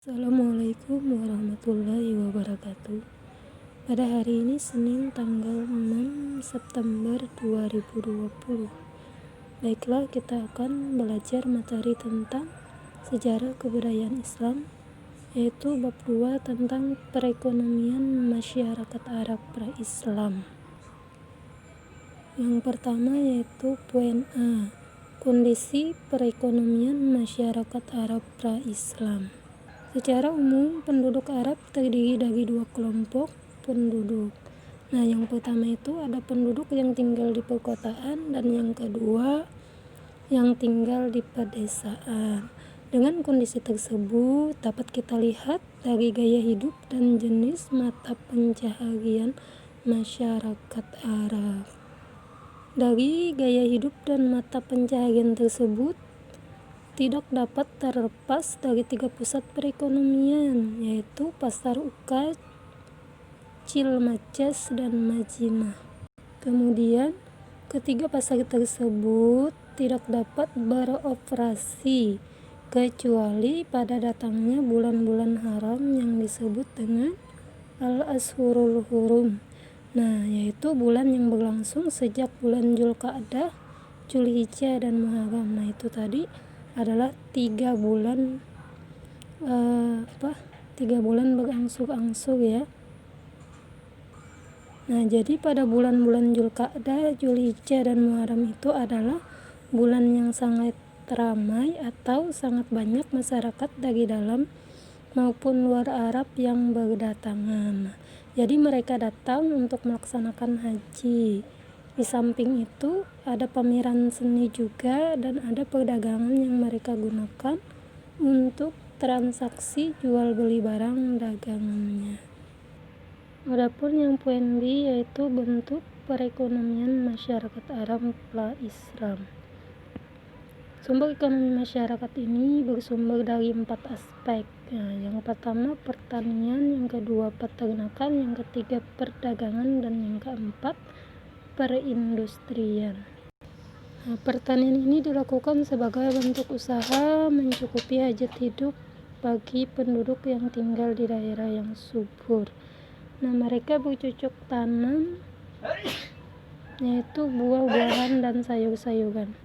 Assalamualaikum warahmatullahi wabarakatuh. Pada hari ini Senin tanggal 6 September 2020. Baiklah, kita akan belajar materi tentang sejarah kebudayaan Islam, yaitu bab 2 tentang perekonomian masyarakat Arab pra-Islam. Yang pertama yaitu poin A, kondisi perekonomian masyarakat Arab pra-Islam. Secara umum, penduduk Arab terdiri dari dua kelompok penduduk. Nah, yang pertama itu ada penduduk yang tinggal di perkotaan dan yang kedua yang tinggal di pedesaan. Dengan kondisi tersebut dapat kita lihat dari gaya hidup dan jenis mata pencaharian masyarakat Arab. Dari gaya hidup dan mata pencaharian tersebut tidak dapat terlepas dari tiga pusat perekonomian, yaitu Pasar Ukaj, Cilmajas, dan Madinah. Kemudian, ketiga pasar tersebut tidak dapat beroperasi kecuali pada datangnya bulan-bulan haram yang disebut dengan Al-Ashhurul Hurum. Nah, yaitu bulan yang berlangsung sejak bulan Dzulqa'dah, Dzulhijjah, dan Muharram. Nah, itu tadi adalah 3 bulan 3 bulan berangsur-angsur ya. Nah, jadi pada bulan-bulan Dzulqa'dah, Dzulhijjah, dan Muharram itu adalah bulan yang sangat ramai atau sangat banyak masyarakat dari dalam maupun luar Arab yang berdatangan. Jadi mereka datang untuk melaksanakan haji. Di samping itu ada pameran seni juga dan ada perdagangan yang mereka gunakan untuk transaksi jual beli barang dagangannya. Adapun yang poin B yaitu bentuk perekonomian masyarakat Arab pra-Islam. Sumber ekonomi masyarakat ini bersumber dari 4 aspek. Nah, yang pertama pertanian, yang kedua peternakan, yang ketiga perdagangan, dan yang keempat perindustrian. Nah, pertanian ini dilakukan sebagai bentuk usaha mencukupi hajat hidup bagi penduduk yang tinggal di daerah yang subur. Nah, mereka bercocok tanam yaitu buah-buahan dan sayur-sayuran.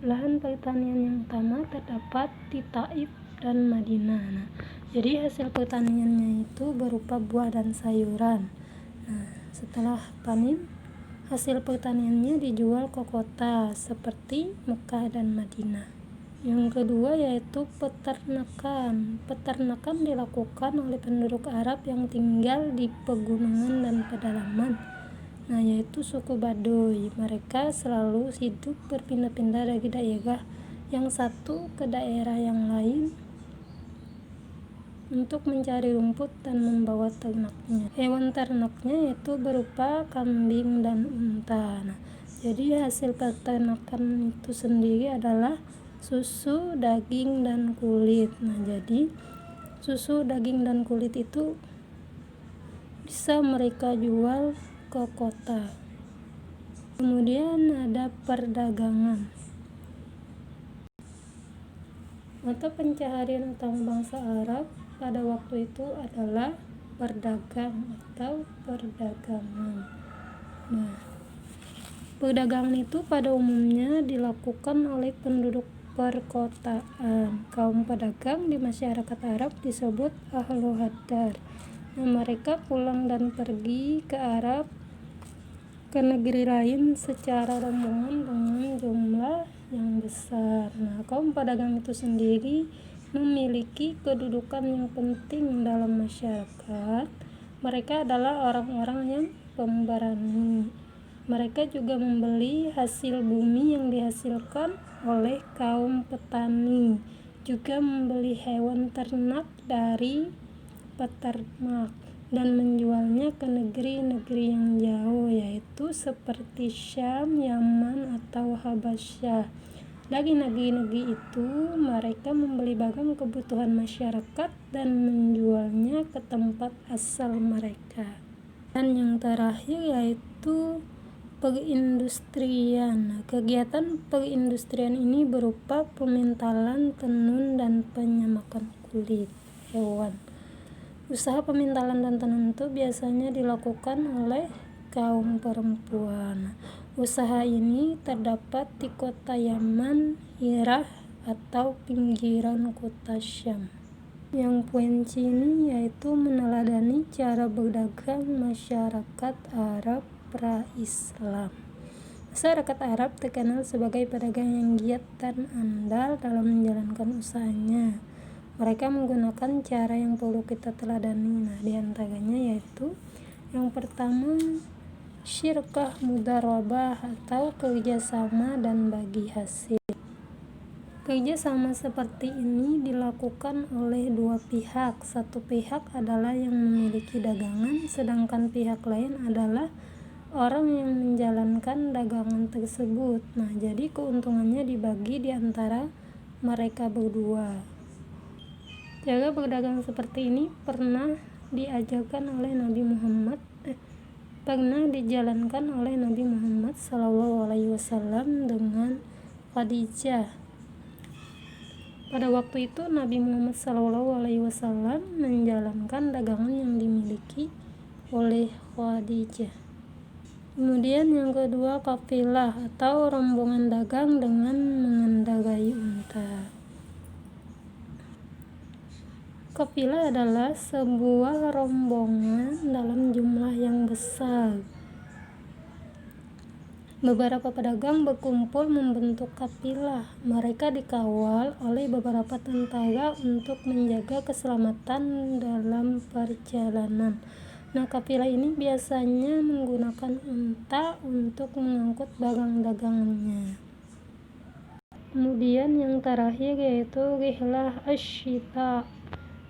Lahan pertanian yang utama terdapat di Taif dan Madinah. Nah, jadi hasil pertaniannya itu berupa buah dan sayuran. Nah, setelah panen, hasil pertaniannya dijual ke kota seperti Mekah dan Madinah. Yang kedua yaitu peternakan. Peternakan dilakukan oleh penduduk Arab yang tinggal di pegunungan dan pedalaman. Nah, yaitu suku Baduy. Mereka selalu hidup berpindah-pindah dari daerah yang satu ke daerah yang lain untuk mencari rumput dan membawa ternaknya. Hewan ternaknya yaitu berupa kambing dan unta. Nah, jadi hasil peternakan itu sendiri adalah susu, daging, dan kulit. Nah, jadi susu, daging, dan kulit itu bisa mereka jual ke kota. Kemudian ada perdagangan. Mata pencaharian utama bangsa Arab pada waktu itu adalah berdagang atau perdagangan. Nah, perdagangan itu pada umumnya dilakukan oleh penduduk perkotaan. Kaum pedagang di masyarakat Arab disebut ahlu hadar. Nah, mereka pulang dan pergi ke Arab, ke negeri lain secara rombongan dengan jumlah yang besar. Nah, kaum pedagang itu sendiri memiliki kedudukan yang penting dalam masyarakat. Mereka adalah orang-orang yang pemberani. Mereka juga membeli hasil bumi yang dihasilkan oleh kaum petani, juga membeli hewan ternak dari peternak dan menjualnya ke negeri-negeri yang jauh, yaitu seperti Syam, Yaman, atau Habasyah. Dari negeri-negeri itu mereka membeli barang kebutuhan masyarakat dan menjualnya ke tempat asal mereka. Dan yang terakhir yaitu perindustrian. Nah, kegiatan perindustrian ini berupa pemintalan tenun dan penyamakan kulit hewan. Usaha pemintalan dan tenun itu biasanya dilakukan oleh kaum perempuan. Usaha ini terdapat di kota Yaman, Hirah, atau pinggiran kota Syam. Yang poin C ini yaitu meneladani cara berdagang masyarakat Arab pra-Islam. Masyarakat Arab terkenal sebagai pedagang yang giat dan andal dalam menjalankan usahanya. Mereka menggunakan cara yang perlu kita teladani. Nah, diantaranya yaitu yang pertama, syirkah mudharabah atau kerjasama dan bagi hasil. Kerjasama seperti ini dilakukan oleh dua pihak. Satu pihak adalah yang memiliki dagangan, sedangkan pihak lain adalah orang yang menjalankan dagangan tersebut. Nah, jadi keuntungannya dibagi di antara mereka berdua. Cara berdagang seperti ini pernah dijalankan oleh Nabi Muhammad SAW dengan Khadijah. Pada waktu itu Nabi Muhammad SAW menjalankan dagangan yang dimiliki oleh Khadijah. Kemudian yang kedua, kafilah atau rombongan dagang dengan mengendarai unta. Kafilah adalah sebuah rombongan dalam jumlah yang besar. Beberapa pedagang berkumpul membentuk kafilah. Mereka dikawal oleh beberapa tentara untuk menjaga keselamatan dalam perjalanan. Nah, kafilah ini biasanya menggunakan unta untuk mengangkut barang dagangannya. Kemudian yang terakhir yaitu rihlah asyita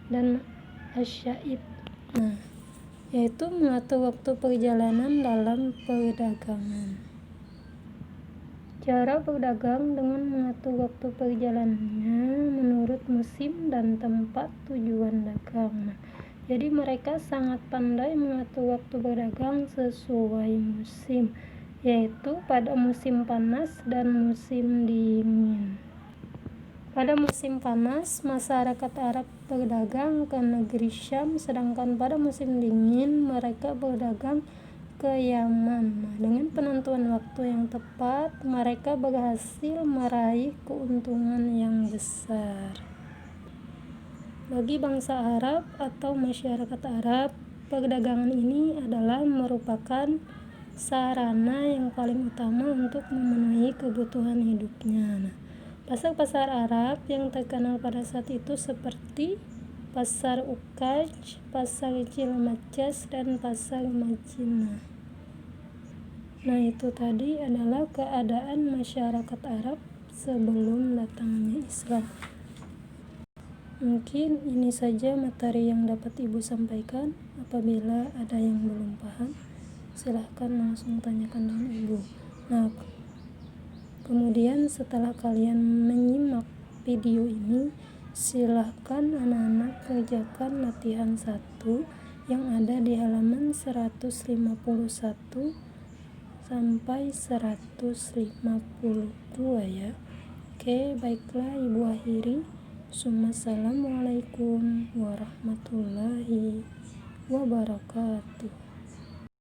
dan asyaib. Nah, yaitu mengatur waktu perjalanan dalam perdagangan. Cara berdagang dengan mengatur waktu perjalanannya menurut musim dan tempat tujuan dagang. Nah, jadi mereka sangat pandai mengatur waktu berdagang sesuai musim, yaitu pada musim panas dan musim dingin. Pada musim panas, masyarakat Arab berdagang ke negeri Syam, sedangkan pada musim dingin mereka berdagang ke Yaman. Nah, dengan penentuan waktu yang tepat, mereka berhasil meraih keuntungan yang besar. Bagi bangsa Arab atau masyarakat Arab, perdagangan ini adalah merupakan sarana yang paling utama untuk memenuhi kebutuhan hidupnya. Nah, pasar-pasar Arab yang terkenal pada saat itu seperti Pasar Ukaj, Pasar Cilmacas, dan Pasar Madinah. Nah, itu tadi adalah keadaan masyarakat Arab sebelum datangnya Islam. Mungkin ini saja materi yang dapat Ibu sampaikan. Apabila ada yang belum paham, silahkan langsung tanyakan dengan Ibu. Nah, kemudian setelah kalian menyimak video ini, silahkan anak-anak kerjakan latihan 1 yang ada di halaman 151 sampai 152 ya. Oke, baiklah Ibu akhiri. Assalamualaikum warahmatullahi wabarakatuh.